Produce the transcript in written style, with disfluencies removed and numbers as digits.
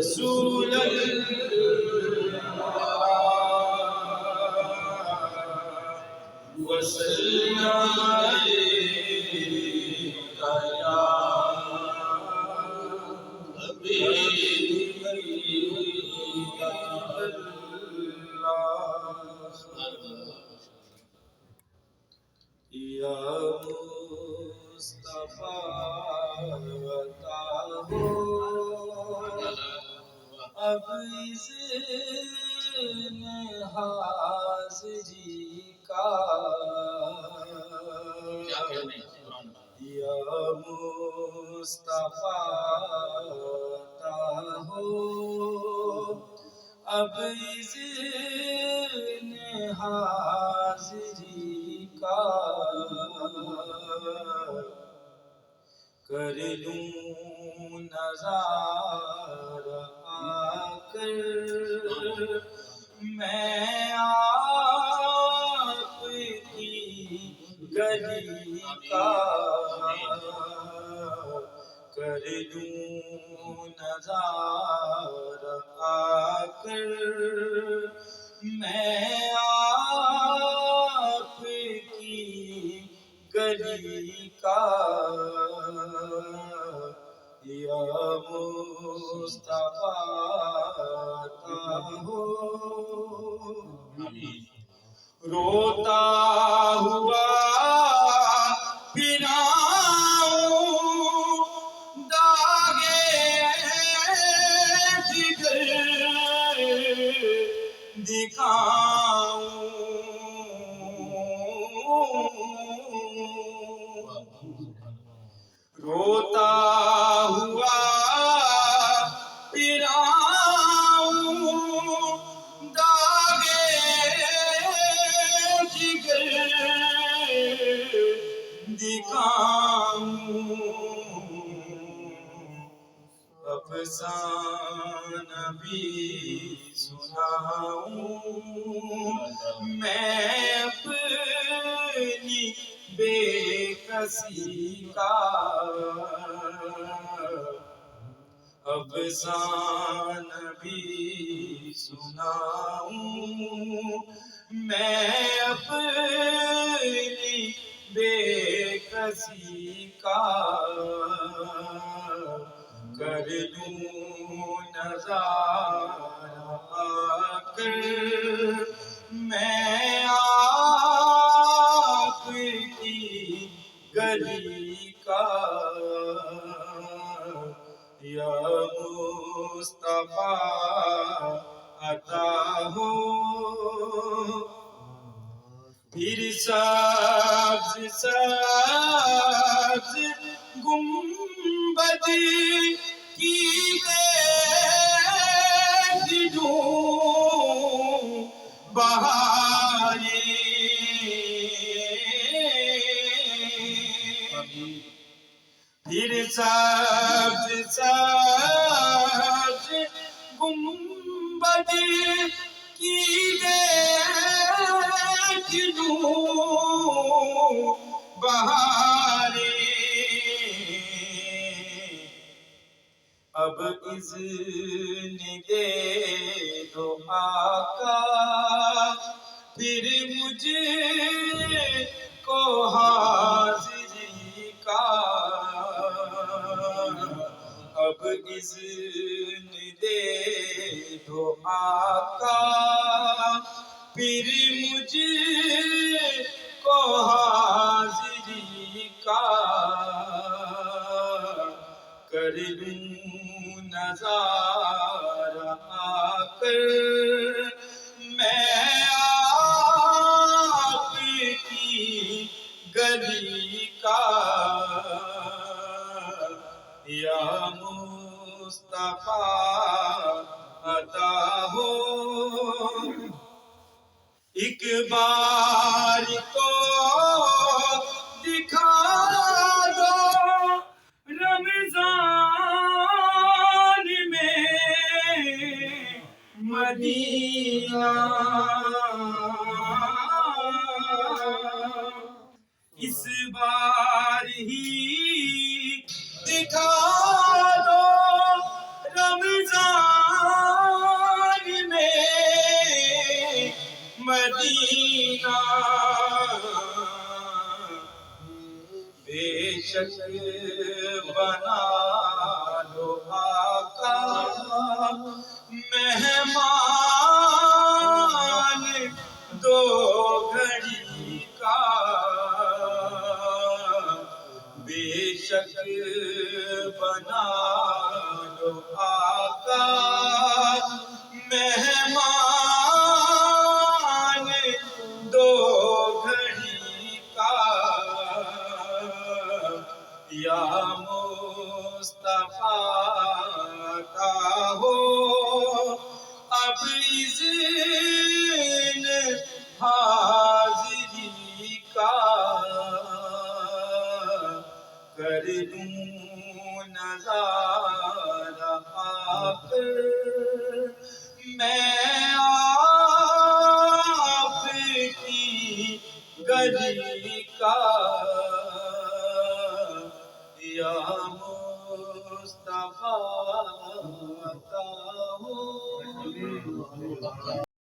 رسول اللہ وسلم علیکہ یا حبیب اللہ یا مصطفیٰ عطا ہو اب اذن حاضری کا یا مصطفیٰ عطا ہو اب اذن حاضری کا کر لوں نظارہ آ کر میں آپ کی گلی کا کر لوں نظارہ آ کر میں آپ کی گلی کا یا مصطفیٰ عطا ہو روتا ہوا پھراؤں داغے جگر دکھاؤں روتا ہوا پھراؤں داغے جگر دکھاؤں افسانہ بھی سناؤں میں اپنی بے کسی کا افسانہ بھی سناؤں میں اپنی بے کسی کا کر لوں نظارہ آ کر میں آپ کی گلی کا یا مصطفیٰ عطا ہو پھر سبز سبز گنبد کی دیکھ لوں بہاریں پھر سبز سبز گنبد کی دیکھ لوں بہاریں اب اذن دے دو آقا پھر مجھے کو حاضری کا اب اذن دے دو آقا پھر مجھے کو حاضری کا کر لوں نظارہ آ کر میں آپ کی گلی کا یا مصطفیٰ عطا ہو ایک بار تو دکھا دو رمضان میں مدینہ اس بار ہی دکھا دو رمضان شک بنا لو آقا مہمان دو گھڑی کا، بے شک بنا لو آقا مہمان دو گھڑی کا، یا مصطفیٰ کا ہو اب اذن حاضری کا، کر دوں نظارہ آپ میں آپ کی گلی کا، یا مصطفیٰ کا ہو